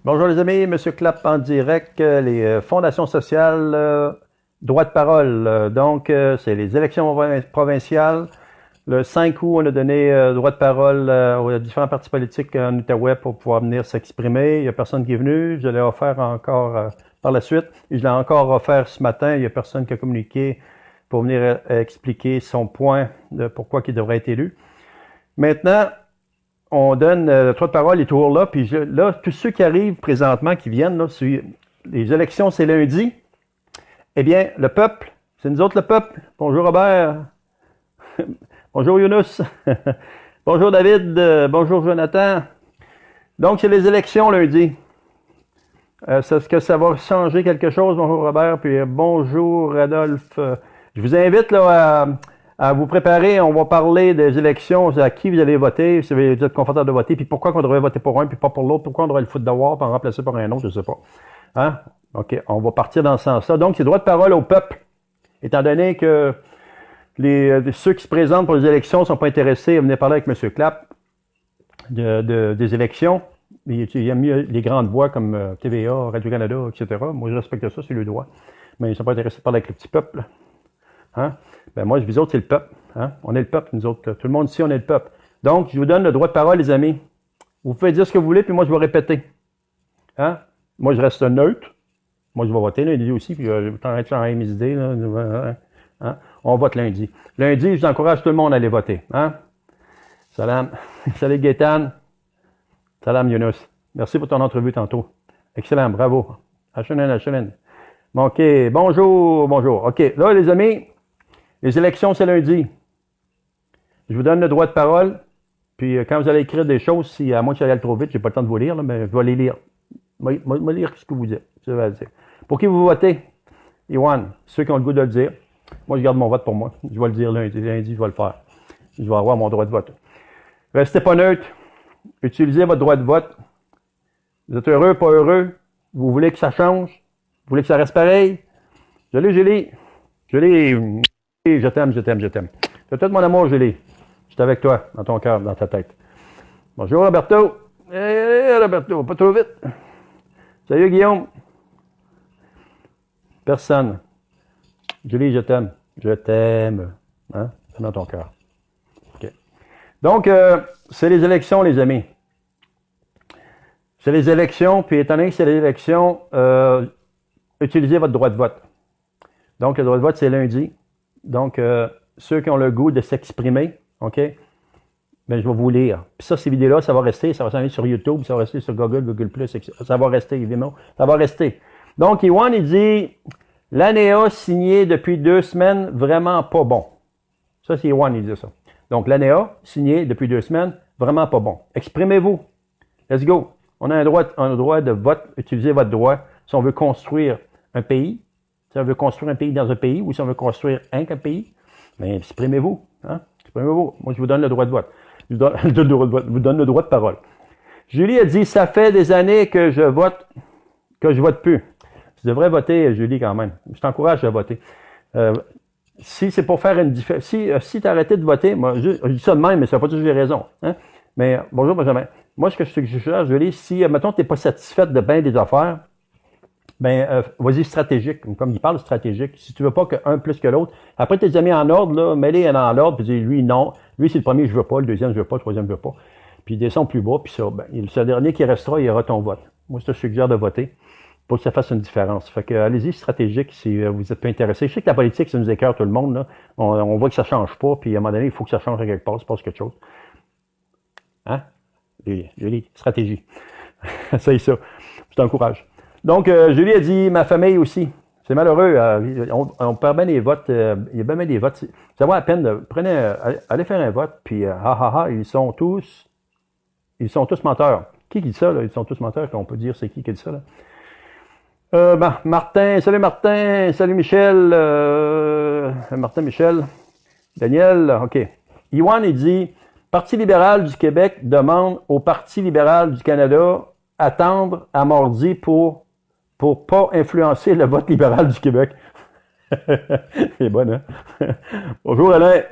Bonjour les amis, Monsieur Clapp en direct, les fondations sociales, droit de parole. Donc, c'est les élections provinciales. Le 5 août, on a donné droit de parole aux différents partis politiques en Outaouais pour pouvoir venir s'exprimer. Il n'y a personne qui est venu. Je l'ai offert encore par la suite. Et je l'ai encore offert ce matin. Il n'y a personne qui a communiqué pour venir expliquer son point de pourquoi il devrait être élu. Maintenant, on donne le droit de parole est toujours là. Puis là, tous ceux qui arrivent présentement, qui viennent, là, les élections, c'est lundi. Eh bien, le peuple, c'est nous autres le peuple. Bonjour Robert. Bonjour Younous. Bonjour David. Bonjour Jonathan. Donc, c'est les élections lundi. Est-ce que ça va changer quelque chose? Bonjour Robert. Puis bonjour Adolphe. Je vous invite là à vous préparer. On va parler des élections, à qui vous allez voter, si vous êtes confortable de voter, puis pourquoi on devrait voter pour un, puis pas pour l'autre, pourquoi on devrait le foutre dehors, puis en remplacer par un autre, je ne sais pas. Hein? OK, on va partir dans ce sens-là. Donc, c'est droit de parole au peuple, étant donné que ceux qui se présentent pour les élections ne sont pas intéressés à venir parler avec M. Clapp des élections. Il y a mieux les grandes voix comme TVA, Radio-Canada, etc. Moi, je respecte ça, c'est le droit. Mais ils ne sont pas intéressés à parler avec le petit peuple. Hein? Ben moi, vous autres, c'est le peuple. Hein? On est le peuple, nous autres. Tout le monde ici, on est le peuple. Donc, je vous donne le droit de parole, les amis. Vous pouvez dire ce que vous voulez, puis moi, je vais répéter. Hein? Moi, je reste neutre. Moi, je vais voter lundi aussi, puis je vais changer mes idées. Là. Hein? On vote lundi. Lundi, je vous encourage tout le monde à aller voter. Hein? Salam. Salut Gaétan. Salam Younous. Merci pour ton entrevue tantôt. Excellent, bravo. Achenen. Bon, OK, bonjour. OK, là, les amis, les élections, c'est lundi. Je vous donne le droit de parole. Puis quand vous allez écrire des choses, si à moins que j'aille trop vite, j'ai pas le temps de vous lire, là, mais je vais les lire. Je vais lire ce que vous dites. Pour qui vous votez? Iwan, ceux qui ont le goût de le dire. Moi, je garde mon vote pour moi. Je vais le dire lundi. Lundi, je vais le faire. Je vais avoir mon droit de vote. Restez pas neutre. Utilisez votre droit de vote. Vous êtes heureux, pas heureux? Vous voulez que ça change? Vous voulez que ça reste pareil? Julie. Je t'aime. C'est tout mon amour, Julie. Je suis avec toi, dans ton cœur, dans ta tête. Bonjour, Roberto. Hey, Roberto, pas trop vite. Salut, Guillaume. Personne. Julie, je t'aime. Je t'aime. Hein? C'est dans ton cœur. OK. Donc, c'est les élections, les amis. C'est les élections, puis étant donné que c'est les élections, utilisez votre droit de vote. Donc, le droit de vote, c'est lundi. Donc, ceux qui ont le goût de s'exprimer, OK, bien, je vais vous lire. Puis ça, ces vidéos-là, ça va rester, ça va s'en aller sur YouTube, ça va rester sur Google+, ça va rester, évidemment. Ça va rester. Donc, Iwan, il dit, l'ANEA signé depuis 2 semaines, vraiment pas bon. Ça, c'est Iwan, il dit ça. Donc, l'ANEA signé depuis 2 semaines, vraiment pas bon. Exprimez-vous. Let's go. On a un droit de vote. Utilisez votre droit. Si on veut construire un pays, si on veut construire un pays dans un pays, ou si on veut construire un pays, mais exprimez-vous. Hein? Exprimez-vous. Moi, je vous donne le droit de vote. Je vous donne le droit de parole. Julie a dit, ça fait des années que je vote plus. Tu devrais voter, Julie, quand même. Je t'encourage à voter. Si c'est pour faire une différence, si tu as arrêté de voter, moi, je dis ça de même, mais ça ne veut pas dire que j'ai raison. Hein? Mais bonjour, Benjamin. Moi, ce que je suggère, Julie, si, mettons, tu n'es pas satisfaite de bien des affaires, ben, vas-y stratégique. Comme il parle stratégique. Si tu veux pas qu'un plus que l'autre, après tes amis en ordre, là, mets-les dans l'ordre, puis dis, lui, non. Lui, c'est le premier, je veux pas. Le deuxième, je veux pas. Le troisième, je veux pas. Puis descends plus bas, puis ça, ben, ce dernier qui restera, il aura ton vote. Moi, je te suggère de voter pour que ça fasse une différence. Fait que, allez-y stratégique si vous êtes pas intéressé. Je sais que la politique, ça nous écœure tout le monde, là. On voit que ça change pas, puis à un moment donné, il faut que ça change à quelque part, se passe quelque chose. Hein? Julie, stratégie. C'est ça. Je t'encourage. Donc, Julie a dit, ma famille aussi. C'est malheureux. On perd bien les votes. Il y a bien des votes. Ça vaut la peine allez faire un vote, puis ils sont tous menteurs. Qui dit ça, là? Ils sont tous menteurs, qu'on peut dire c'est qui dit ça, là? Martin, salut Michel, Martin, Michel, Daniel, OK. Iwan, il dit, Parti libéral du Québec demande au Parti libéral du Canada attendre à mardi pour pas influencer le vote libéral du Québec. C'est bon, hein? Bonjour Alain.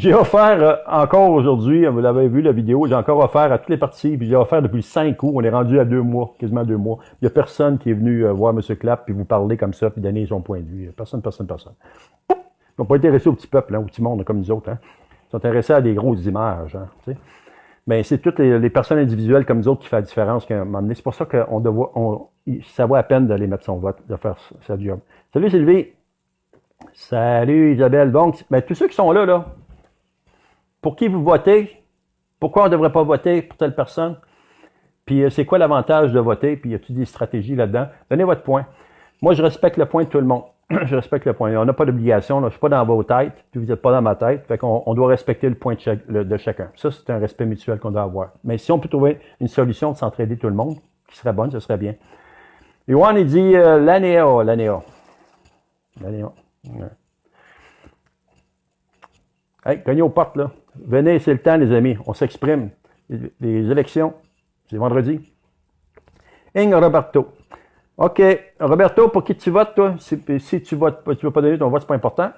J'ai offert encore aujourd'hui, vous l'avez vu la vidéo, j'ai encore offert à tous les partis, puis j'ai offert depuis 5 août, on est rendu à 2 mois, quasiment 2 mois. Il n'y a personne qui est venu voir M. Clapp, puis vous parler comme ça, puis donner son point de vue. Personne. Ils n'ont pas intéressé au petit peuple, hein, au petit monde, comme nous autres. Hein. Ils sont intéressés à des grosses images. Hein, tu sais. Mais c'est toutes les personnes individuelles comme nous autres qui font la différence qu'à un moment donné. C'est pour ça que ça vaut à peine d'aller mettre son vote, de faire sa job. Salut Sylvie. Salut Isabelle. Donc, ben, tous ceux qui sont là, pour qui vous votez, pourquoi on ne devrait pas voter pour telle personne, puis c'est quoi l'avantage de voter, puis y a-t-il des stratégies là-dedans? Donnez votre point. Moi, je respecte le point de tout le monde. Je respecte le point. On n'a pas d'obligation. Je ne suis pas dans vos têtes, puis vous n'êtes pas dans ma tête. Fait qu'on doit respecter le point de chacun. Ça, c'est un respect mutuel qu'on doit avoir. Mais si on peut trouver une solution de s'entraider tout le monde, qui serait bonne, ce serait bien. Yohan, il dit l'ANEA. Ouais. Hey, cognez aux portes, là. Venez, c'est le temps, les amis. On s'exprime. Les élections, c'est vendredi. Inge Roberto. OK. Roberto, pour qui tu votes, toi? Si tu votes, tu ne veux pas donner ton vote, c'est pas important.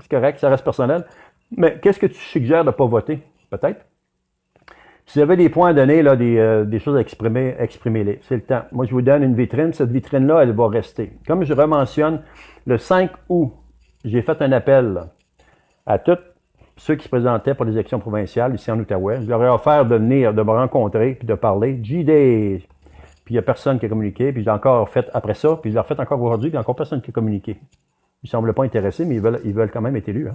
C'est correct, ça reste personnel. Mais qu'est-ce que tu suggères de ne pas voter? Peut-être. Si vous avez des points à donner, là, des choses à exprimer, exprimez-les. C'est le temps. Moi, je vous donne une vitrine. Cette vitrine-là, elle va rester. Comme je rementionne, le 5 août, j'ai fait un appel à tous ceux qui se présentaient pour les élections provinciales ici en Outaouais. Je leur ai offert de venir, de me rencontrer, puis de parler. Puis il n'y a personne qui a communiqué, puis j'ai encore fait après ça, puis je l'ai refait encore aujourd'hui, puis il n'y a encore personne qui a communiqué. Ils ne semblent pas intéressés, mais ils veulent quand même être élus. Hein.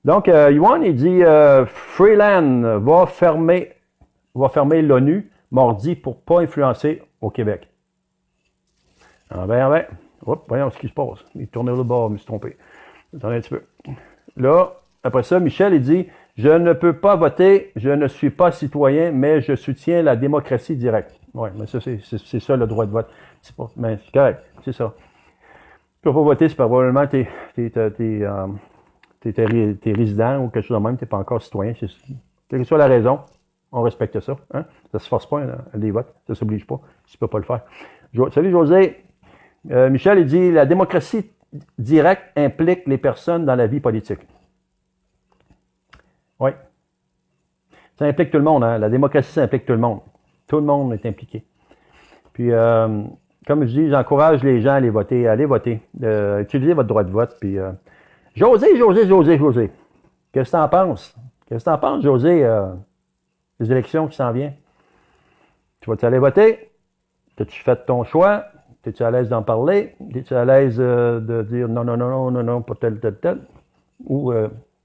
Donc, Yuan, il dit Freeland va fermer l'ONU mardi pour ne pas influencer au Québec. Ah ben. Oups, voyons ce qui se passe. Il tournait le bord, je me suis trompé. Attendez un petit peu. Là, après ça, Michel, il dit je ne peux pas voter, je ne suis pas citoyen, mais je soutiens la démocratie directe. Oui, mais ça, c'est ça le droit de vote. Mais c'est correct, c'est ça. Tu ne peux pas voter, c'est probablement que t'es résident ou quelque chose de même, tu n'es pas encore citoyen. Quelle que soit la raison, on respecte ça. Hein? Ça ne se force pas, les votes. Ça ne s'oblige pas. Tu ne peux pas le faire. Salut José. Michel, il dit la démocratie directe implique les personnes dans la vie politique. Oui. Ça implique tout le monde. Hein? La démocratie, ça implique tout le monde. Tout le monde est impliqué. Puis, comme je dis, j'encourage les gens à aller voter. Utilisez votre droit de vote. Puis, José. Qu'est-ce que tu en penses? Qu'est-ce que tu en penses, José, des élections qui s'en viennent? Tu vas-tu aller voter? As-tu fait ton choix? Es-tu à l'aise d'en parler? Es-tu à l'aise de dire non, pas tel? Ou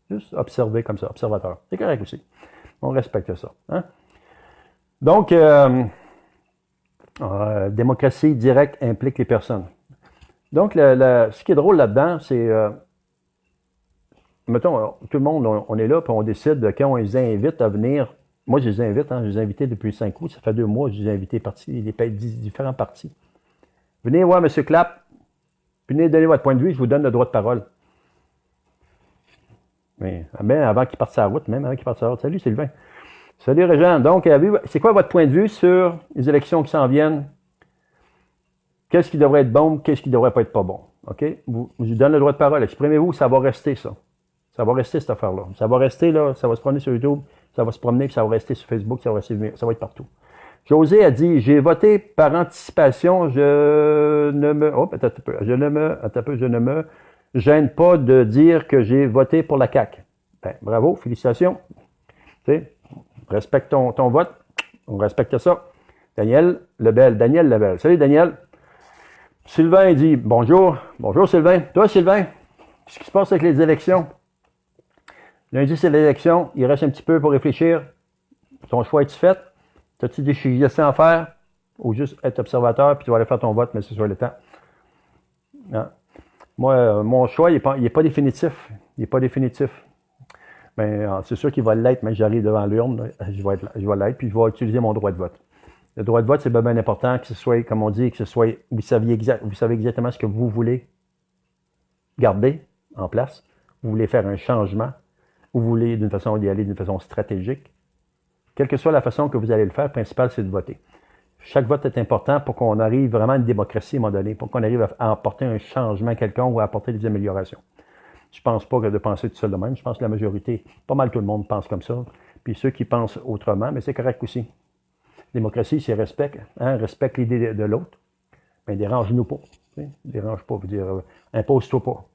juste observer comme ça, observateur. C'est correct aussi. On respecte ça. Hein? Donc, démocratie directe implique les personnes. Donc, ce qui est drôle là-dedans, c'est, mettons, tout le monde, on est là, puis on décide de quand on les invite à venir. Moi, je les invite, je les ai invités depuis le 5 août, ça fait 2 mois, je les ai invités différents partis. Venez voir M. Clapp, venez donner votre point de vue, je vous donne le droit de parole. Mais même avant qu'il parte sa route, Salut Sylvain. Salut Régent. Donc, c'est quoi votre point de vue sur les élections qui s'en viennent? Qu'est-ce qui devrait être bon? Qu'est-ce qui devrait pas être pas bon? OK? Je vous donne le droit de parole. Exprimez-vous, ça va rester ça. Ça va rester cette affaire-là. Ça va rester là, ça va se promener sur YouTube, ça va se promener, puis ça va rester sur Facebook, ça va être partout. José a dit, j'ai voté par anticipation, je ne me gêne pas de dire que j'ai voté pour la CAQ. Ben, bravo, félicitations. Tu sais, respecte ton vote, on respecte ça. Daniel Lebel. Salut Daniel. Sylvain dit, bonjour Sylvain. Toi Sylvain, qu'est-ce qui se passe avec les élections? Lundi, c'est l'élection, il reste un petit peu pour réfléchir. Ton choix est-tu fait? As-tu des suggestions à faire? Ou juste être observateur, puis tu vas aller faire ton vote, mais c'est sur le temps. Non. Moi, mon choix, il n'est pas définitif. Mais c'est sûr qu'il va l'être, mais j'arrive devant l'urne, je vais l'être, puis je vais utiliser mon droit de vote. Le droit de vote, c'est bien important, que ce soit, comme on dit, vous savez exactement ce que vous voulez garder en place. Vous voulez faire un changement, ou vous voulez y aller d'une façon stratégique. Quelle que soit la façon que vous allez le faire, le principal, c'est de voter. Chaque vote est important pour qu'on arrive vraiment à une démocratie à un moment donné, pour qu'on arrive à apporter un changement quelconque ou à apporter des améliorations. je pense pas que de penser tout seul de même. Je pense que la majorité, pas mal tout le monde pense comme ça. Puis ceux qui pensent autrement, mais c'est correct aussi. Démocratie, c'est respect. Hein? Respecte l'idée de l'autre. Mais dérange-nous pas. Dérange pas. Veut dire, impose-toi pas.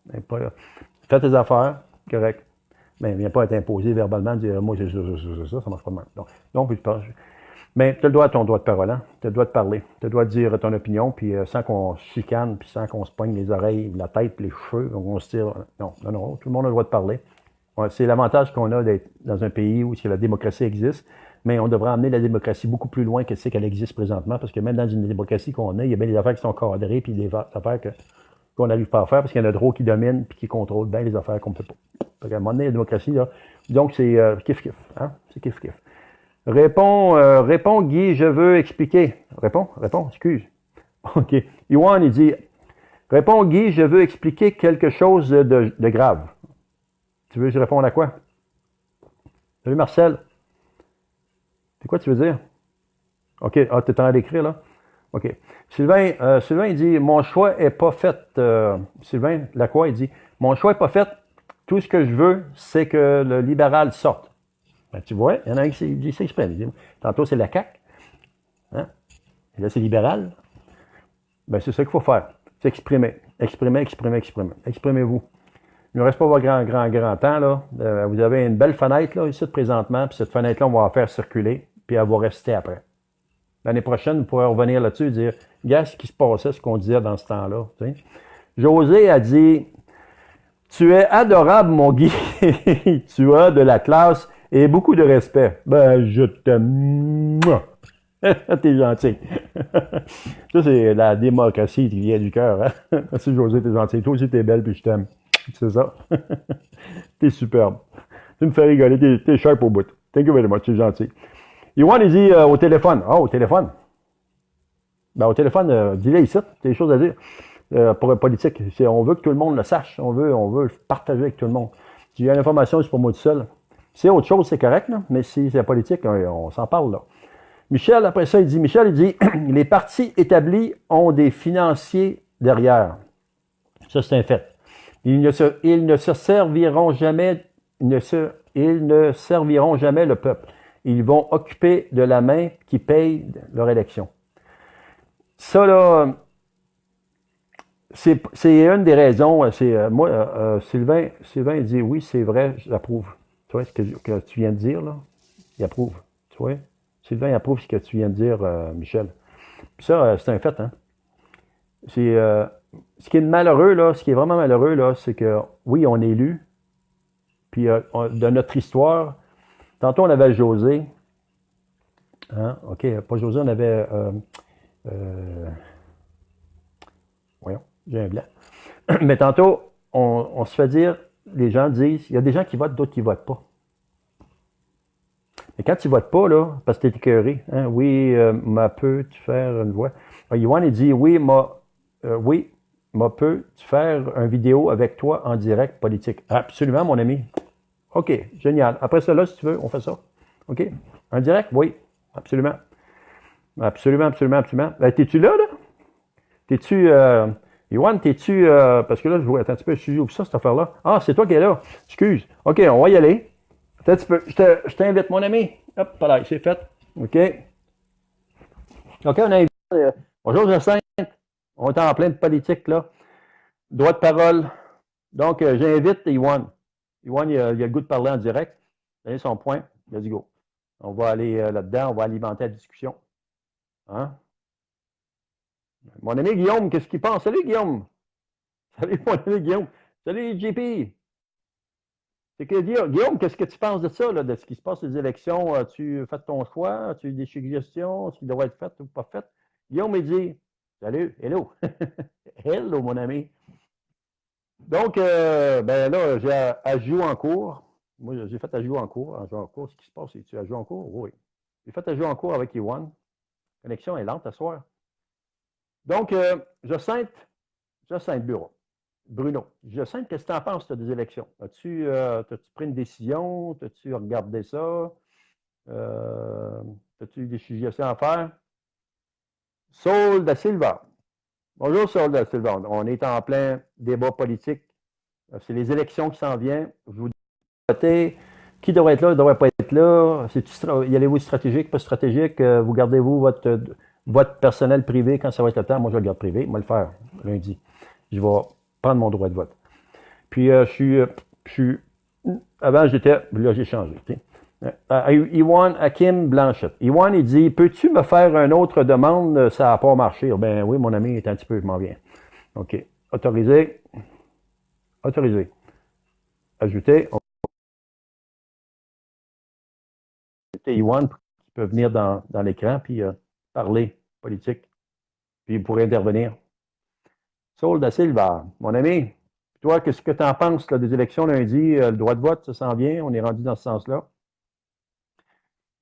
Fais tes affaires, correct. Mais viens pas être imposé verbalement, dire moi c'est ça, ça marche pas mal. Donc mais tu as le droit à ton droit de parole, hein? Tu as le droit de parler. Tu as le droit de dire ton opinion, puis sans qu'on se chicane, puis sans qu'on se poigne les oreilles, la tête, puis les cheveux, donc on se tire. Non, tout le monde a le droit de parler. Ouais, c'est l'avantage qu'on a d'être dans un pays où la démocratie existe, mais on devrait amener la démocratie beaucoup plus loin que ce qu'elle existe présentement, parce que même dans une démocratie qu'on a, il y a bien des affaires qui sont cadrées, puis des affaires qu'on n'arrive pas à faire, parce qu'il y en a trop qui dominent, puis qui contrôlent bien les affaires qu'on ne peut pas. Fait qu'à un moment donné, la démocratie, là, donc c'est kiff-kiff. Hein? C'est kiff-kiff. Réponds, Guy, je veux expliquer. Réponds, excuse. OK. Yohan, il dit, réponds, Guy, je veux expliquer quelque chose de grave. Tu veux que je réponde à quoi? Salut, Marcel. C'est quoi tu veux dire? OK. Ah, tu es en train d'écrire, là? OK. Sylvain, il dit, mon choix est pas fait. Sylvain Lacroix, il dit, mon choix est pas fait. Tout ce que je veux, c'est que le libéral sorte. Ben, tu vois, il y en a un qui s'exprime. Tantôt, c'est la CAQ. Hein? Et là, c'est libéral. Ben, c'est ça qu'il faut faire. C'est exprimer. Exprimez-vous. Il ne reste pas votre grand temps. Là. Vous avez une belle fenêtre là, ici présentement, puis cette fenêtre-là, on va la faire circuler, puis elle va rester après. L'année prochaine, vous pourrez revenir là-dessus et dire, regarde ce qui se passait, ce qu'on disait dans ce temps-là. T'sais. José a dit, tu es adorable, mon Guy. Tu as de la classe et beaucoup de respect. Ben, je t'aime. T'es gentil. Ça, c'est la démocratie qui vient du cœur. Hein? Merci, José, t'es gentil. Toi aussi, t'es belle, puis je t'aime. C'est ça. T'es superbe. Tu me fais rigoler. T'es sharp au bout. Thank you very much. T'es gentil. Yohan, il dit au téléphone. Ah, au téléphone. Ben, au téléphone, dis-le ici. T'as des choses à dire. Pour la politique. On veut que tout le monde le sache. On veut le partager avec tout le monde. Si il y a l'information, c'est pour moi tout seul. Si c'est autre chose, c'est correct, là. Mais si c'est la politique, on s'en parle, là. Michel, après ça, il dit, les partis établis ont des financiers derrière. Ça, c'est un fait. Ils ne serviront jamais le peuple. Ils vont occuper de la main qui paye leur élection. Ça, là, c'est une des raisons. Sylvain, il dit, oui, c'est vrai, j'approuve. Tu vois ce que tu viens de dire, là? Il approuve. Tu vois? Sylvain approuve ce que tu viens de dire, Michel. Puis ça, c'est un fait, hein? Ce qui est malheureux, là, ce qui est vraiment malheureux, là, c'est que, oui, on est élu, puis de notre histoire, tantôt on avait José, hein? OK, pas José, on avait, voyons, j'ai un blanc. Mais tantôt, on se fait dire, les gens disent, il y a des gens qui votent, d'autres qui votent pas. Mais quand tu votes pas, là, parce que tu es écœuré, hein, oui, peux-tu faire une voix? Yohan, il dit, oui, peux-tu faire une vidéo avec toi en direct politique? Absolument, mon ami. OK, génial. Après cela, si tu veux, on fait ça. OK? En direct? Oui, absolument. Absolument. T'es-tu là? T'es-tu, Yohan, parce que là, je vois, attends un petit peu, je suis où ça, cette affaire-là? Ah, c'est toi qui es là. Excuse. OK, on va y aller. Attends un petit peu. Je t'invite, mon ami. Hop, voilà, c'est fait. OK. OK, on a invité. Bonjour, Jacinthe. On est en plein de politique, là. Droit de parole. Donc, j'invite Yohan. Yohan, il a le goût de parler en direct. Donner son point. Let's go. On va aller là-dedans. On va alimenter la discussion. Hein? Mon ami Guillaume, qu'est-ce qu'il pense? Salut, Guillaume. Salut, mon ami Guillaume. Salut, JP. C'est que, Guillaume, qu'est-ce que tu penses de ça, là, de ce qui se passe les élections? As-tu fait ton choix? As-tu eu des suggestions? Ce qui devrait être fait ou pas fait? Guillaume, il dit, salut, hello. Hello, mon ami. Donc, ben là, j'ai ajout en cours. Moi, j'ai fait ajout en cours. Ce qui se passe, c'est que tu ajout en cours? Oui. J'ai fait ajout en cours avec Yohan. La connexion est lente à soir. Donc, Jacinthe Bureau. Bruno, Jacinthe, qu'est-ce que tu en penses des élections? As-tu pris une décision? As-tu regardé ça? As-tu des suggestions à faire? Saul da Silva. Bonjour, Saul da Silva. On est en plein débat politique C'est les élections qui s'en viennent. Je vous dis voter. Qui devrait être là, ne devrait pas être là. Y allez-vous stratégique, pas stratégique? Vous gardez-vous votre vote personnel privé quand ça va être le temps? Moi, je le garde privé. Moi, le faire lundi. Je vais prendre mon droit de vote. Puis, je suis avant, là, j'ai changé. Iwan Hakim Blanchette. Iwan, il dit, peux-tu me faire une autre demande? Ça n'a pas marché. Ben oui, mon ami est un petit peu, je m'en viens. OK. Autorisé. Autorisé. Ajouter. Iwan qui peut venir dans l'écran puis parler politique. Puis il pourrait intervenir. Saul da Silva, mon ami, toi, qu'est-ce que tu en penses là, des élections lundi? Le droit de vote, ça s'en vient. On est rendu dans ce sens-là.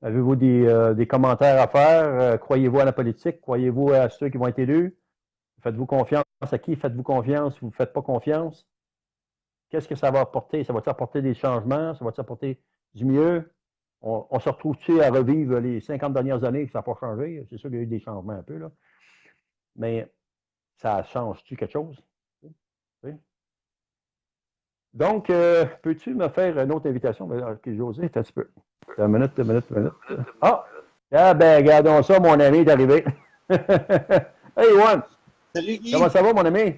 Avez-vous des commentaires à faire? Croyez-vous à la politique? Croyez-vous à ceux qui vont être élus? Faites-vous confiance à qui? Faites-vous confiance? Vous ne faites pas confiance? Qu'est-ce que ça va apporter? Ça va-t-il apporter des changements? Ça va-t-il apporter du mieux? On se retrouve-tu à revivre les 50 dernières années que ça n'a pas changé? C'est sûr qu'il y a eu des changements un peu, là. Mais ça change-tu quelque chose? Oui. Donc, peux-tu me faire une autre invitation? Ok, José, un petit peu. Une minute. Ah! Ah ben, regardons ça, mon ami est arrivé. Hey, Juan! Salut Guy. Comment ça va, mon ami?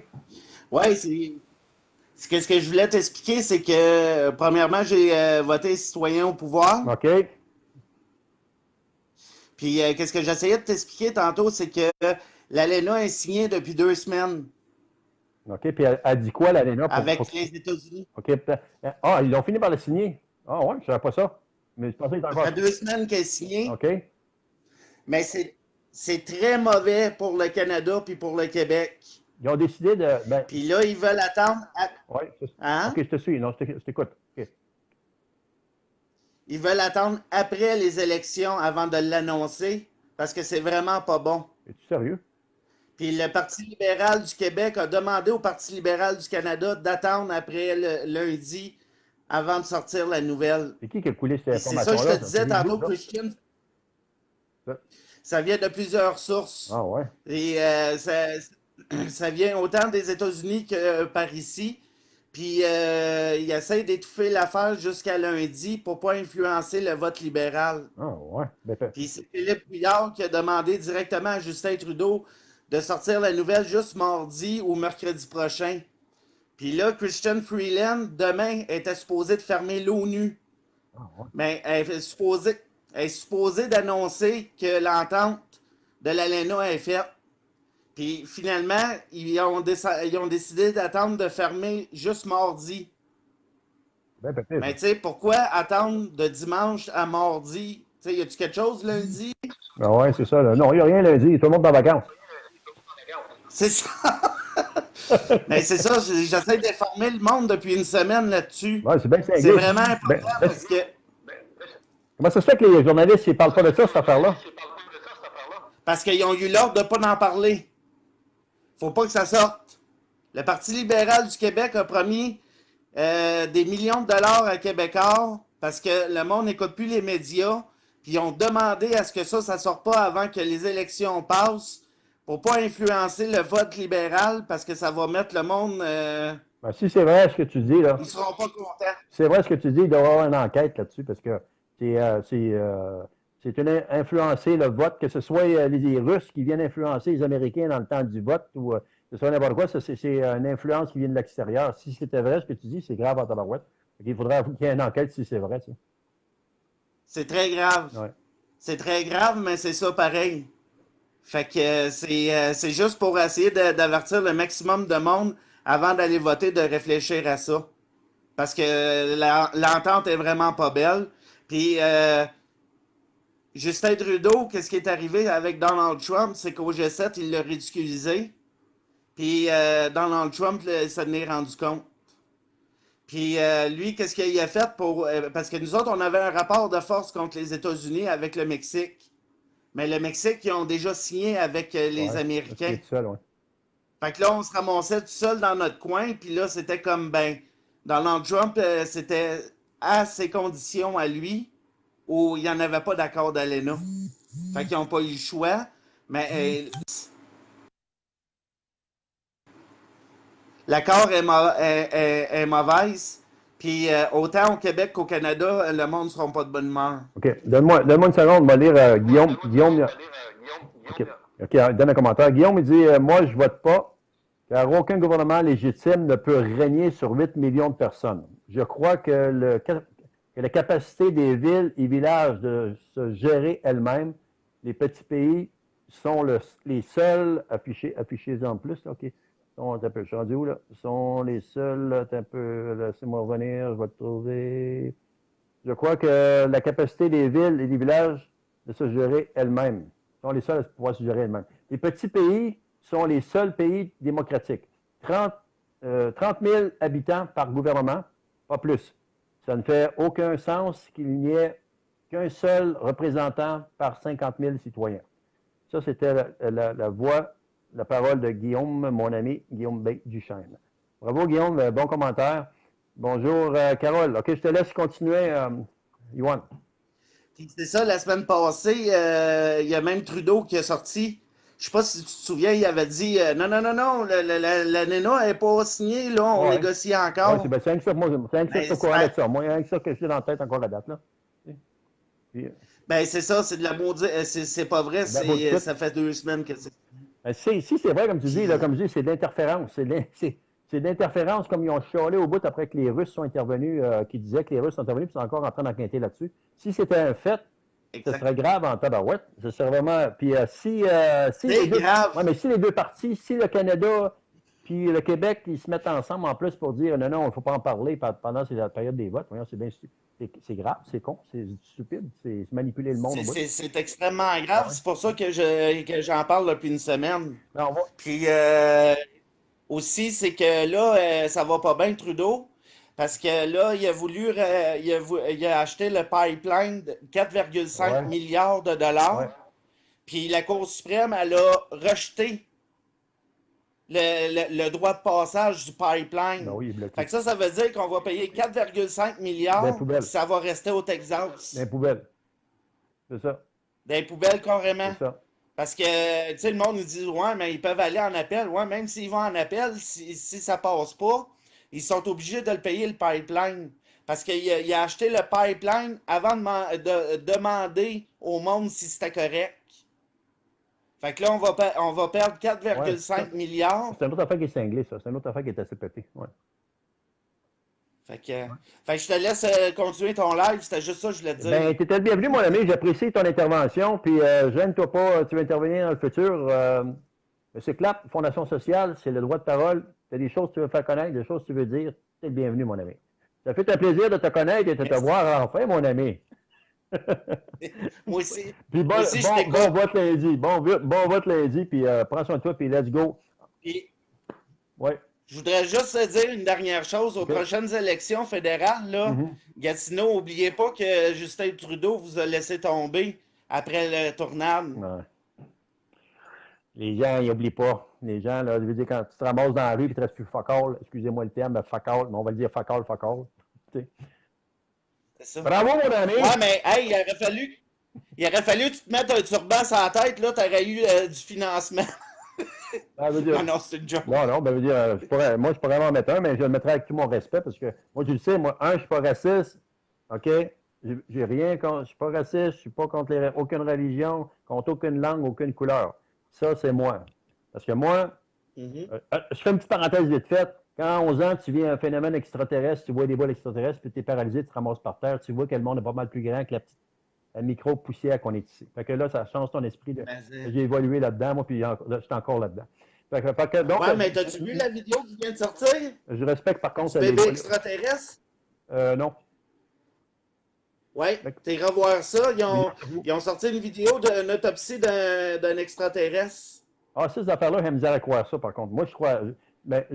Ouais, ce que je voulais t'expliquer, c'est que premièrement, j'ai voté citoyen au pouvoir. OK. Puis qu'est-ce que j'essayais de t'expliquer tantôt, c'est que l'ALENA est signée depuis 2 semaines OK. Puis elle dit quoi, l'ALENA? avec les États-Unis. OK. Ah, ils ont fini par le signer. Ah, ouais, je ne savais pas ça. Mais je pensais qu'il était Ça encore. fait 2 semaines qu'elle est signée, OK. mais c'est très mauvais pour le Canada puis pour le Québec. Ils ont décidé de. Ben, Puis là, ils veulent attendre. ouais, Hein? OK, je te suis. Non, je t'écoute. OK. Ils veulent attendre après les élections avant de l'annoncer parce que c'est vraiment pas bon. Es-tu sérieux? Puis le Parti libéral du Québec a demandé au Parti libéral du Canada d'attendre après le lundi avant de sortir la nouvelle. C'est qui a coulé cette Puis c'est ça que je te information-là? disais tantôt, Christian. Ça? Ça vient de plusieurs sources. Ah, ouais. Et ça vient autant des États-Unis que par ici. Puis ils essayent d'étouffer l'affaire jusqu'à lundi pour pas influencer le vote libéral. Ah, ouais. Ben, Puis c'est Philippe Couillard qui a demandé directement à Justin Trudeau de sortir la nouvelle juste mardi ou mercredi prochain. Puis là, Christian Freeland, demain, était supposé de fermer l'ONU. ah, ouais. Mais elle est supposée d'annoncer que l'entente de l'ALENA est faite. Puis finalement, ils ont décidé d'attendre de fermer juste mardi. Ben, peut-être. Mais tu sais, pourquoi attendre de dimanche à mardi? Tu sais, y a-tu quelque chose lundi? Ah, ouais, c'est ça. Là. Non, il n'y a rien lundi. Tout le monde est en vacances. C'est ça. Mais c'est ça, j'essaie d'informer le monde depuis une semaine là-dessus. Ouais, c'est bien C'est cinglé. vraiment important parce que Comment ça se fait que les journalistes ne parlent pas de ça, cette affaire-là? qu'ils ont eu l'ordre de ne pas en parler. Faut pas que ça sorte. Le Parti libéral du Québec a promis des millions de dollars à Québécois parce que le monde n'écoute plus les médias. Puis ils ont demandé à ce que ça ne sorte pas avant que les élections passent pour pas influencer le vote libéral parce que ça va mettre le monde. Ben, si c'est vrai ce que tu dis, là, Ils seront pas contents. c'est vrai ce que tu dis, il doit y avoir une enquête là-dessus parce que c'est influencer le vote, que ce soit les Russes qui viennent influencer les Américains dans le temps du vote ou que ce soit n'importe quoi, c'est une influence qui vient de l'extérieur. Si c'était vrai ce que tu dis, c'est grave en tabarouette. Il faudrait qu'il y ait une enquête si c'est vrai. Tu sais. C'est très grave. Ouais. C'est très grave, mais c'est ça pareil. Fait que c'est juste pour essayer d'avertir le maximum de monde avant d'aller voter, de réfléchir à ça. Parce que l'entente est vraiment pas belle. Puis Justin Trudeau, qu'est-ce qui est arrivé avec Donald Trump, c'est qu'au G7, il l'a ridiculisé. Puis Donald Trump s'en est rendu compte. Puis lui, qu'est-ce qu'il a fait pour... parce que nous autres, on avait un rapport de force contre les États-Unis avec le Mexique. Mais le Mexique, ils ont déjà signé avec les Ouais. Américains. Tout seul, ouais. Fait que là, on se ramassait tout seul dans notre coin. Puis là, c'était comme, ben, Donald Trump, c'était à ses conditions à lui, où il n'y en avait pas d'accord d'ALENA. Fait qu'ils n'ont pas eu le choix. Mais L'accord est mauvaise. Puis autant au Québec qu'au Canada, le monde ne sera pas de bonne humeur. OK. Donne-moi une seconde, on va lire Guillaume. Guillaume, OK. OK, donne un commentaire. Guillaume, il dit moi, je vote pas, car aucun gouvernement légitime ne peut régner sur 8 millions de personnes. Je crois que la capacité des villes et villages de se gérer elles-mêmes, les petits pays sont les seuls, affichez-en plus, là, OK. Je suis rendu où, là? Sont les seuls, un peu, laissez-moi revenir, je vais te trouver. Je crois que la capacité des villes et des villages de se gérer elles-mêmes sont les seuls à pouvoir se gérer elles-mêmes. Les petits pays sont les seuls pays démocratiques. 30 000 habitants par gouvernement, pas plus. Ça ne fait aucun sens qu'il n'y ait qu'un seul représentant par 50 000 citoyens. Ça, c'était la voix, la parole de Guillaume, mon ami Guillaume B. Duchesne. Bravo, Guillaume, bon commentaire. Bonjour, Carole. OK, je te laisse continuer, Yoann. C'est ça, la semaine passée, il y a même Trudeau qui est sorti. Je ne sais pas si tu te souviens, il avait dit non, non, non, non, la NENA n'est pas signée, là, on négocie encore. Oui, c'est rien que ça, moi, c'est rien que ça, je suis au courant de ça. Moi, il y a rien que ça que j'ai dans la tête encore la date, là. Puis, ben, c'est ça, c'est de la maudite. C'est pas vrai, ça fait 2 semaines que c'est. Si c'est vrai, comme tu dis, là, comme je dis, c'est de l'interférence. C'est de l'interférence, comme ils ont chialé au bout après que les Russes sont intervenus, qui disaient que les Russes sont intervenus, puis ils sont encore en train d'enquêter là-dessus. Si c'était un fait, ce serait grave en tabarouette. Ce serait vraiment. Puis si les deux, ouais, mais si les deux parties, si le Canada puis le Québec, ils se mettent ensemble en plus pour dire non, non, il ne faut pas en parler pendant la période des votes. Voyons, c'est bien c'est grave, c'est con, c'est stupide, c'est manipuler le monde au bout. C'est extrêmement grave. C'est pour ça que j'en parle depuis une semaine. Non, puis aussi, c'est que là, ça va pas bien, Trudeau. Parce que là, il a acheté le pipeline de 4,5 milliards de dollars. Ouais. Puis la Cour suprême, elle a rejeté le droit de passage du pipeline. Ben oui, fait que ça veut dire qu'on va payer 4,5 milliards, puis ça va rester au Texas. Dans les poubelles. C'est ça. Dans les poubelles, carrément. C'est ça. Parce que, tu sais, le monde nous dit, ouais, mais ils peuvent aller en appel. Ouais, même s'ils vont en appel, si ça passe pas, ils sont obligés de le payer, le pipeline. Parce qu'il a acheté le pipeline avant de demander au monde si c'était correct. Fait que là, on va perdre 4,5 milliards. C'est une autre affaire qui est cinglée, ça. C'est une autre affaire qui est assez pétée. Ouais. Fait que je te laisse continuer ton live. C'était juste ça que je voulais te dire. Ben, tu étais le bienvenu, mon ami. J'apprécie ton intervention. Puis, gêne-toi pas. Tu veux intervenir dans le futur. C'est CLAP, Fondation sociale, c'est le droit de parole. Tu as des choses que tu veux faire connaître, des choses que tu veux dire. Tu es le bienvenu, mon ami. Ça fait un plaisir de te connaître et de te voir enfin, mon ami. Moi aussi. Puis bon vote lundi. Bon vote lundi. Puis prends soin de toi. Puis let's go. Puis, ouais. Je voudrais juste te dire une dernière chose. Aux prochaines élections fédérales, là, Gatineau, n'oubliez pas que Justin Trudeau vous a laissé tomber après la tornade. Ouais. Les gens, ils n'oublient pas. Les gens, là, je veux dire, quand tu te ramasses dans la rue et tu ne restes plus fuck all, excusez-moi le terme, fuck all, mais on va le dire fuck all. C'est ça. Bravo, mon ami! Ouais, mais hey, il aurait fallu que tu te mettes un turban sur la tête, là, tu aurais eu du financement. Non, c'est une joke. Non, ben, veut dire, moi, je pourrais m'en mettre un, mais je le mettrai avec tout mon respect parce que moi, tu le sais, moi, je ne suis pas raciste, OK? J'ai rien contre, je ne suis pas raciste, je ne suis pas contre aucune religion, contre aucune langue, aucune couleur. Ça, c'est moi. Parce que moi, je fais une petite parenthèse vite faite. Quand à 11 ans, tu vis un phénomène extraterrestre, tu vois des bols extraterrestres, puis tu es paralysé, tu te ramasses par terre, tu vois que le monde est pas mal plus grand que la petite micro-poussière qu'on est ici. Fait que là, ça change ton esprit. J'ai évolué là-dedans, moi, puis je suis encore là-dedans. Donc, ouais, mais t'as-tu vu la vidéo qui vient de sortir? Je respecte par contre... Du bébé extraterrestre? Non. Ouais, t'es revoir ça. Ils ont sorti une vidéo d'une autopsie d'un extraterrestre. Ah, ces affaires-là, j'ai misère à croire ça, par contre. Moi, je crois... Mais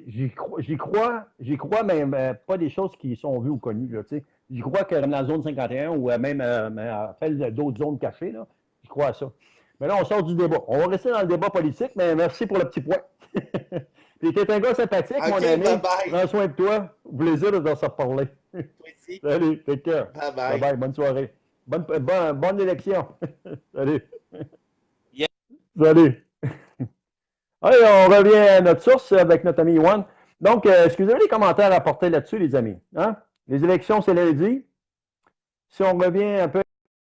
j'y crois, mais pas des choses qui sont vues ou connues. Là, j'y crois que dans la zone 51 ou même d'autres zones cachées, là, j'y crois à ça. Mais là, on sort du débat. On va rester dans le débat politique, mais merci pour le petit point. Puis tu es un gars sympathique, mon ami. Prends soin de toi. Au plaisir de se reparler. Salut, take care. Bye-bye. Bye-bye, bonne soirée. Bonne élection. Salut. Yeah. Salut. Allez, on revient à notre source avec notre ami Juan. Donc, est-ce que vous avez des commentaires à apporter là-dessus, les amis? Hein? Les élections, c'est lundi. Si on revient un peu,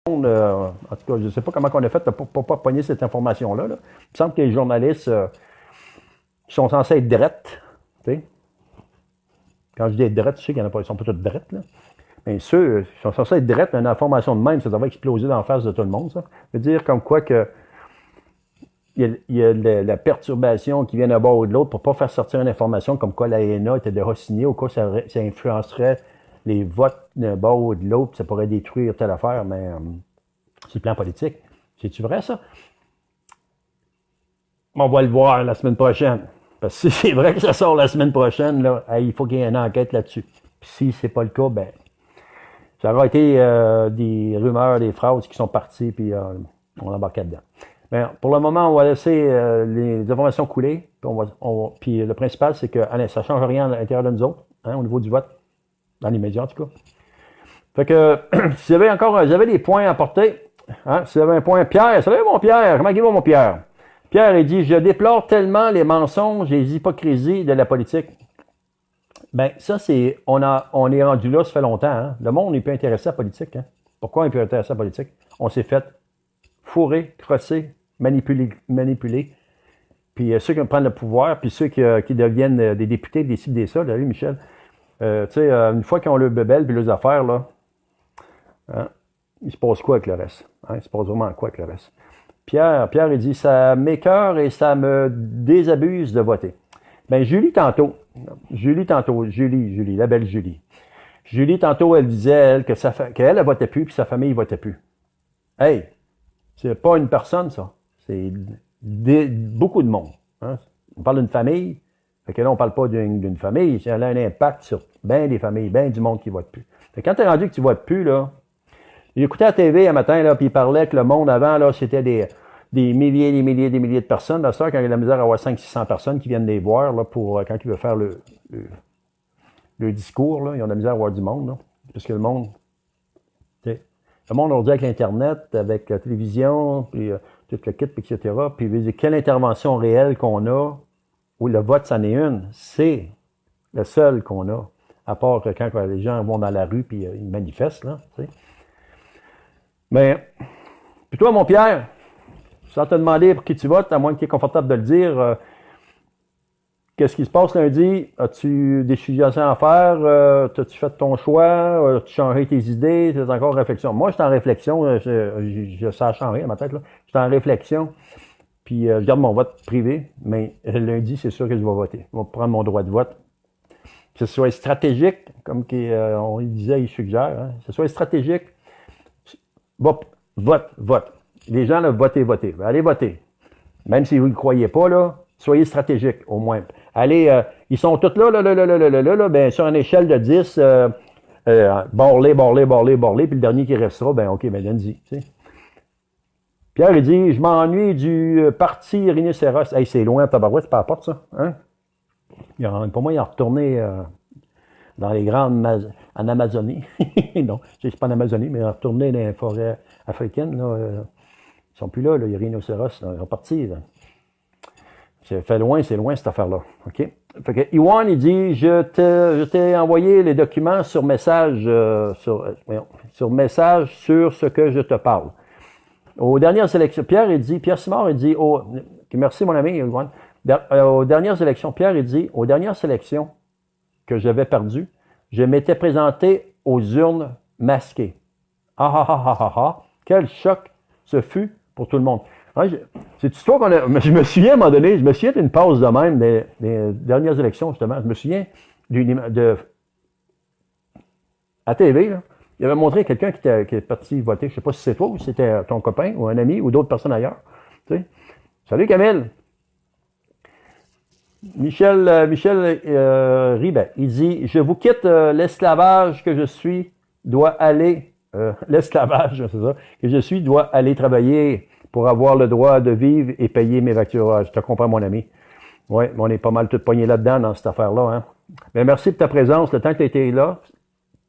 en tout cas, je ne sais pas comment on a fait pour ne pas pogner cette information-là. Là. Il me semble que les journalistes sont censés être drettes. Quand je dis être drettes, je sais qu'ils ne sont pas tous drettes. Là. Mais ceux qui sont censés être drettes, une information de même, ça devrait exploser dans la face de tout le monde. Ça veut dire comme quoi que il y a la perturbation qui vient d'un bord ou de l'autre pour ne pas faire sortir une information comme quoi l'ANA était déjà signée, au cas où ça influencerait les votes d'un bord ou de l'autre, ça pourrait détruire telle affaire, mais c'est le plan politique. C'est-tu vrai, ça? On va le voir la semaine prochaine. Parce que si c'est vrai que ça sort la semaine prochaine, là, il faut qu'il y ait une enquête là-dessus. Puis si c'est pas le cas, ben ça aura été des rumeurs, des phrases qui sont parties, puis on embarque dedans. Mais pour le moment, on va laisser les informations couler. Puis le principal, c'est que ça ne change rien à l'intérieur de nous autres, hein, au niveau du vote, dans les médias en tout cas. Fait que, si vous avez des points à apporter, hein, si vous avez un point, Pierre, salut mon Pierre, comment va mon Pierre? Pierre, il dit, je déplore tellement les mensonges et les hypocrisies de la politique. Ben, ça, c'est, on est rendu là, ça fait longtemps, hein. Le monde n'est plus intéressé à la politique, hein. Pourquoi on n'est plus intéressé à la politique? On s'est fait fourrer, crosser, manipuler. Puis ceux qui prennent le pouvoir, puis ceux qui deviennent des députés, des cibles des ça, là, oui, Michel. Tu sais, une fois qu'ils ont le bebel puis leurs affaires, là, hein, il se passe quoi avec le reste? Hein, il se passe vraiment quoi avec le reste? Pierre, il dit, ça m'écoeure et ça me désabuse de voter. Ben, Julie, la belle Julie. Julie, tantôt, elle disait, elle, qu'elle votait plus, puis sa famille votait plus. Hey, c'est pas une personne, ça. C'est beaucoup de monde. Hein? On parle d'une famille, fait que là, on parle pas d'une famille, ça a un impact sur bien des familles, bien du monde qui vote plus. Fait que quand tu es rendu que tu votes plus, là, j'écoutais à la TV un matin, là, puis il parlait que le monde avant, là, c'était des milliers de personnes. Là, ça, quand il y a la misère à avoir 500-600 personnes qui viennent les voir, là, pour, quand il veut faire le discours, là, ils ont de la misère à avoir du monde, là. Parce que le monde aujourd'hui avec l'Internet, avec la télévision, puis tout le kit, etc. Puis, quelle intervention réelle qu'on a, où le vote, c'en est une, c'est le seul qu'on a. À part que quand les gens vont dans la rue, puis ils manifestent, là, tu sais. Mais, puis toi, mon Pierre, sans te demander pour qui tu votes, à moins que tu es confortable de le dire, qu'est-ce qui se passe lundi? As-tu des suggestions à faire? As-tu fait ton choix? As-tu changé tes idées? Tu es encore en réflexion? Moi, je suis en réflexion. Ça a changé dans ma tête. Là. Je suis en réflexion. Puis, je garde mon vote privé. Mais lundi, c'est sûr que je vais voter. Je vais prendre mon droit de vote. Que ce soit stratégique, comme on disait, il suggère. Hein, que ce soit stratégique. Vote. Les gens, là, votez. Allez voter. Même si vous ne le croyez pas, là, soyez stratégique, au moins. Allez, ils sont tous là, ben, sur une échelle de 10, borlé, puis le dernier qui restera, ben, OK, ben, donne-y, tu sais. Pierre, il dit, je m'ennuie du parti rhinocéros. Hey, c'est loin, tabarouette, c'est pas à la porte, ça, hein? Pour moi, il est retourné dans les grandes, en Amazonie. Non, c'est pas en Amazonie, mais il est retourné dans les forêts africaines, là. Ils sont plus là, les rhinocéros, là, ils sont partis, là. C'est loin, cette affaire-là. OK? Fait que Iwan, il dit, je t'ai envoyé les documents sur message, sur message sur ce que je te parle. Aux dernières élections, Pierre Simard, il dit, merci mon ami Iwan. Aux dernières élections, Pierre, il dit, aux dernières élections que j'avais perdues, je m'étais présenté aux urnes masquées. Quel choc ce fut pour tout le monde. C'est une histoire je me souviens à un moment donné, d'une pause de même des dernières élections, justement. Je me souviens à TV, là, il avait montré quelqu'un qui est parti voter. Je ne sais pas si c'est toi ou si c'était ton copain ou un ami ou d'autres personnes ailleurs. Tu sais. Salut Camille! Michel Ribet, il dit, je vous quitte, l'esclavage que je suis doit aller, l'esclavage, c'est ça, que je suis doit aller travailler pour avoir le droit de vivre et payer mes factures. Je te comprends, mon ami. Oui, on est pas mal tout pognés là-dedans, dans cette affaire-là. Hein. Mais merci de ta présence. Le temps que tu as été là,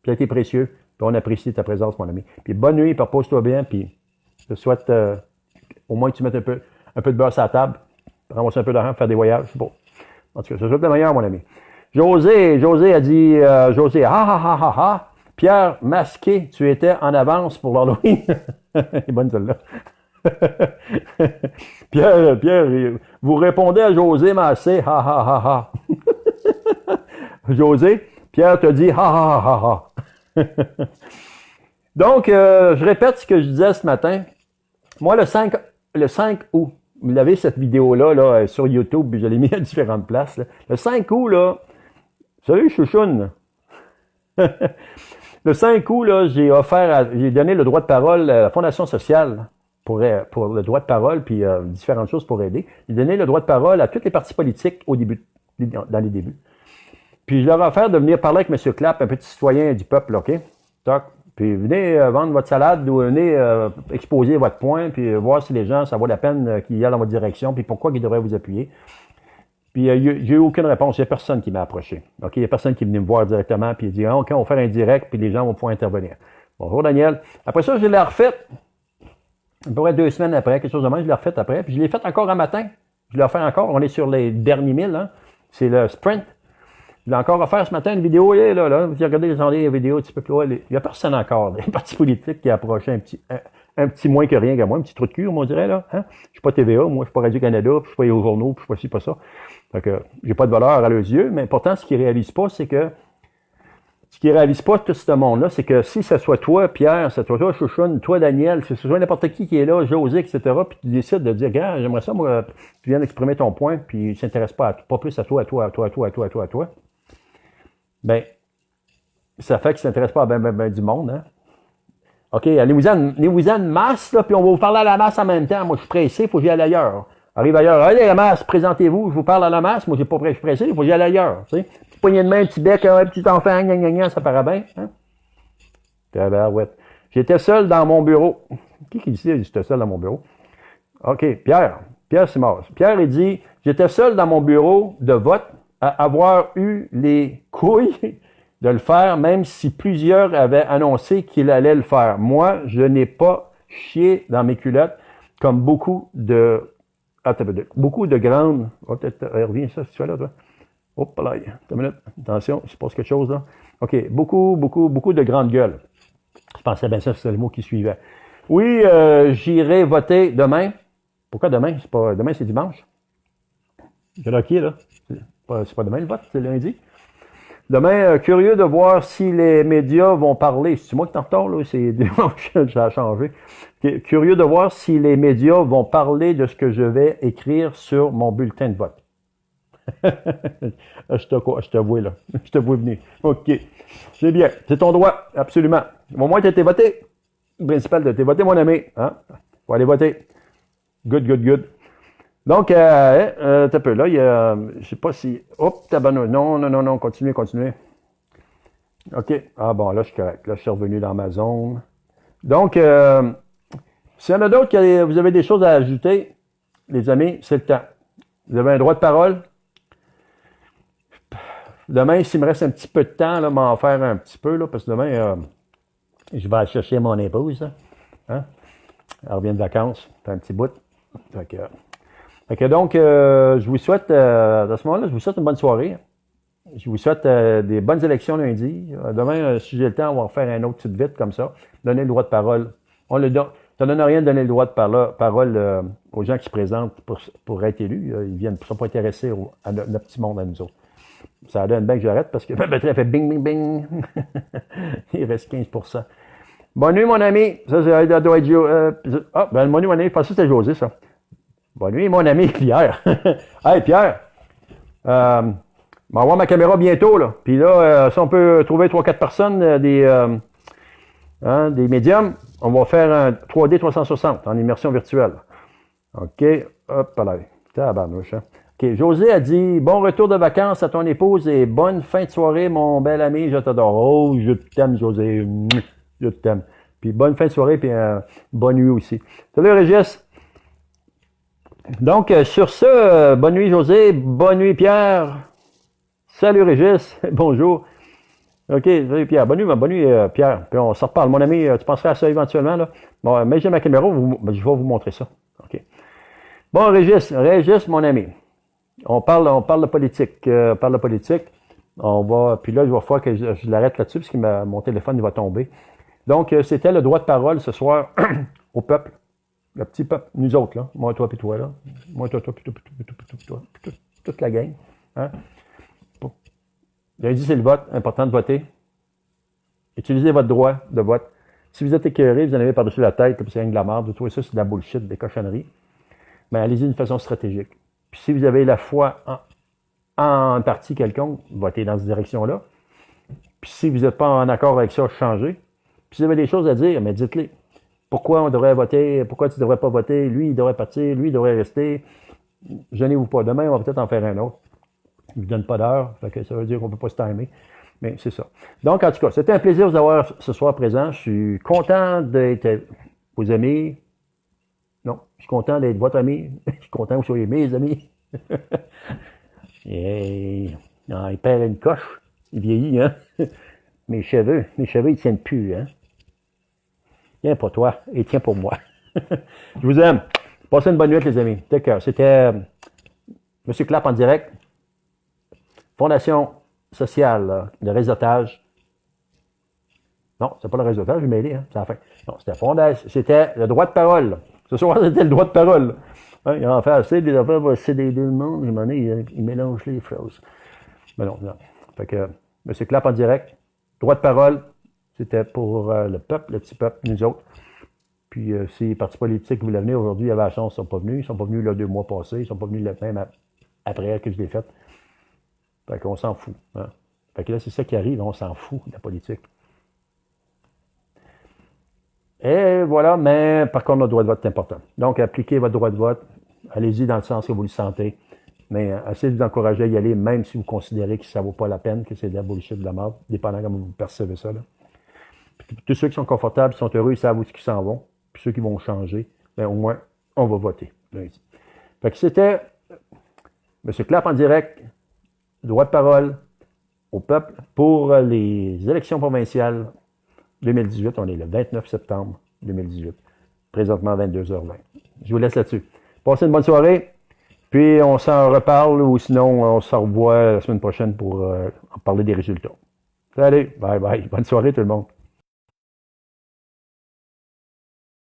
ça a été précieux. Puis on apprécie ta présence, mon ami. Puis bonne nuit, repose-toi bien. Puis je te souhaite au moins que tu mettes un peu de beurre sur la table. ramasser un peu d'argent, faire des voyages, c'est bon. En tout cas, ça souhaite le meilleur, mon ami. José a dit, José, ha. Pierre Masqué, tu étais en avance pour l'Halloween. C'est bonne celle-là. Pierre, vous répondez à José Massé, ha. José, Pierre te dit, ha. Donc, je répète ce que je disais ce matin. Moi, le 5 août, vous avez cette vidéo-là là, sur YouTube, je l'ai mis à différentes places. Là. Le 5 août, là, salut chouchoune. Le 5 août, là, j'ai donné le droit de parole à la Fondation sociale pour le droit de parole, puis différentes choses pour aider. J'ai donné le droit de parole à toutes les partis politiques dans les débuts. Puis je leur ai offert de venir parler avec M. Clapp, un petit citoyen du peuple, OK? Toc. Puis venez vendre votre salade ou venez exposer votre point, puis voir si les gens, ça vaut la peine qu'ils aillent dans votre direction, puis pourquoi ils devraient vous appuyer. Puis j'ai eu aucune réponse. Il n'y a personne qui m'a approché. OK? Il n'y a personne qui est venu me voir directement, puis il dit, OK, on va faire un direct, puis les gens vont pouvoir intervenir. Bonjour Daniel. Après ça, je l'ai refait. À peu près 2 semaines après, quelque chose de même, je l'ai refait après. Puis je l'ai fait encore un matin. Je l'ai refait encore. On est sur les derniers 1000, hein. C'est le sprint. Je l'ai encore refait ce matin, une vidéo, là. Vous regardez les vidéos un petit peu plus loin. Il n'y a personne encore. Des partis politiques qui approchent un petit moins que rien que moi, un petit trou de cul, on dirait, là. Hein? Je suis pas TVA, moi, je suis pas Radio-Canada, puis je suis pas aux journaux, puis je suis pas ci, pas ça. Fait que j'ai pas de valeur à leurs yeux, mais pourtant, ce qu'ils réalisent pas, c'est que tout ce monde-là, c'est que si ce soit toi, Pierre, ce soit toi, Chouchoune, toi, Daniel, si ce soit n'importe qui est là, José, etc., puis tu décides de dire, gars, j'aimerais ça, moi, tu viens d'exprimer ton point, puis il s'intéresse pas plus à toi, ben, ça fait qu'il ne s'intéresse pas à ben du monde, hein. OK, allez-vous-en une masse, là, puis on va vous parler à la masse en même temps. Moi, je suis pressé, il faut que j'y aille ailleurs. Arrive ailleurs. Allez, la masse, présentez-vous, je vous parle à la masse. Moi, je suis pressé, il faut que j'y aille ailleurs. Tu sais, petit poignet de main, un petit bec, un petit enfant, ça paraît bien. Hein? Ouais. J'étais seul dans mon bureau. Qui dit ça? J'étais seul dans mon bureau. OK, Pierre, c'est mort. Pierre, il dit, j'étais seul dans mon bureau de vote à avoir eu les couilles de le faire, même si plusieurs avaient annoncé qu'il allait le faire. Moi, je n'ai pas chié dans mes culottes comme beaucoup de grandes... Oh, peut-être, reviens ça, si tu fais là, toi. Hop là, une minute. Attention, il se passe quelque chose, là. OK, beaucoup de grandes gueules. Je pensais bien ça, c'était le mot qui suivait. Oui, j'irai voter demain. Pourquoi demain? Demain, c'est dimanche. C'est là qui, là? C'est pas demain le vote, c'est lundi. Demain, curieux de voir si les médias vont parler. C'est moi qui t'en retard, là, c'est dimanche, ça a changé. Curieux de voir si les médias vont parler de ce que je vais écrire sur mon bulletin de vote. Je te vois, là. Je te vois venir. OK. C'est bien. C'est ton droit, absolument. Au moins, tu as été voté. Le principal, tu as été voté, mon ami. Hein? Faut aller voter. Good. Donc, t'as peu là, il y a, je sais pas si, hop, non, continuez. OK, ah bon, là, je suis correct, là, je suis revenu dans ma zone. Donc, s'il y en a d'autres, vous avez des choses à ajouter, les amis, c'est le temps. Vous avez un droit de parole. Demain, s'il me reste un petit peu de temps, là, m'en faire un petit peu, là, parce que demain, je vais aller chercher mon épouse, hein. Elle revient de vacances, fait un petit bout. Donc, je vous souhaite, à ce moment-là, je vous souhaite une bonne soirée. Je vous souhaite des bonnes élections lundi. Demain, si j'ai le temps, on va en faire un autre petit vite comme ça. Donner le droit de parole. Ça ne donne rien de donner le droit de parole aux gens qui se présentent pour être élus. Ils ne sont pas intéressés à notre petit monde, à nous autres. Ça donne bien que j'arrête parce que ma batterie fait bing. Il reste 15%. Bonne nuit, mon ami. Ça doit être bonne nuit, mon ami. Je pensais que c'était José, ça. Bonne nuit, mon ami Pierre. Hey, Pierre, je vais avoir ma caméra bientôt, là. Puis là, si on peut trouver 3-4 personnes, des médiums, on va faire un 3D 360 en immersion virtuelle. OK, hop là. Tabarnouche, hein? OK, José a dit, bon retour de vacances à ton épouse et bonne fin de soirée, mon bel ami, je t'adore. Oh, je t'aime, José. Je t'aime. Puis bonne fin de soirée, puis bonne nuit aussi. Salut, Régis. Donc, sur ce, bonne nuit José, bonne nuit Pierre, salut Régis, bonjour. OK, salut Pierre, bonne nuit Pierre, puis on se reparle. Mon ami, tu penseras à ça éventuellement, là? Bon, mais j'ai ma caméra, je vais vous montrer ça. OK. Bon, Régis, mon ami. On parle de politique. Puis là, il va falloir que je l'arrête là-dessus parce que mon téléphone il va tomber. Donc, c'était le droit de parole ce soir au peuple. Le petit peuple, nous autres, là. Moi, toi, puis toi, là. Moi, toi, puis toi, toute la gang. Hein? Bon. Lundi, c'est le vote. Important de voter. Utilisez votre droit de vote. Si vous êtes écœuré, vous en avez par-dessus la tête, puis c'est rien de la merde, tout ça, c'est de la bullshit, des cochonneries. Mais allez-y d'une façon stratégique. Puis si vous avez la foi en un parti quelconque, votez dans cette direction-là. Puis si vous n'êtes pas en accord avec ça, changez. Puis si vous avez des choses à dire, mais dites-les. Pourquoi on devrait voter? Pourquoi tu ne devrais pas voter? Lui, il devrait partir. Lui, il devrait rester. Gênez-vous pas. Demain, on va peut-être en faire un autre. Je ne vous donne pas d'heure. Fait que ça veut dire qu'on ne peut pas se timer. Mais c'est ça. Donc, en tout cas, c'était un plaisir de vous avoir ce soir présent. Je suis content d'être vos amis. Non, je suis content d'être votre ami. Je suis content que vous soyez mes amis. Non, il perd une coche. Il vieillit, hein? Mes cheveux, ils tiennent plus, hein? Tiens pour toi et tiens pour moi. Je vous aime. Passez une bonne nuit, les amis. C'était M. Clapp en direct. Fondation sociale de réseautage. Non, c'est pas le réseautage, je vais m'aider, hein? C'est la fin. Non, c'était le droit de parole. Ce soir, c'était le droit de parole. Hein, il en fait assez, des affaires, c'est des deux mondes, je m'en ai, il mélange les choses. Mais non. Fait que, M. Clapp en direct. Droit de parole, c'était pour le peuple, le petit peuple, nous autres. Puis, si les partis politiques voulaient venir aujourd'hui, il y avait la chance, ils ne sont pas venus. Ils ne sont pas venus là 2 mois passés. Ils ne sont pas venus même après que je l'ai fait. Fait qu'on s'en fout. Hein. Fait que là, c'est ça qui arrive, on s'en fout de la politique. Et voilà, mais par contre, notre droit de vote est important. Donc, appliquez votre droit de vote. Allez-y dans le sens que vous le sentez. Mais essayez de vous encourager à y aller, même si vous considérez que ça ne vaut pas la peine, que c'est de la bullshit, de la merde, dépendant comment vous percevez ça. Là. Puis, tous ceux qui sont confortables, qui sont heureux, ils savent où ils s'en vont. Puis ceux qui vont changer, bien, au moins, on va voter lundi. Fait que c'était M. Clapp en direct, droit de parole au peuple pour les élections provinciales 2018. On est le 29 septembre 2018. Présentement, 22h20. Je vous laisse là-dessus. Passez une bonne soirée. Puis, on s'en reparle ou sinon, on se revoit la semaine prochaine pour en parler des résultats. Salut, bye bye. Bonne soirée tout le monde.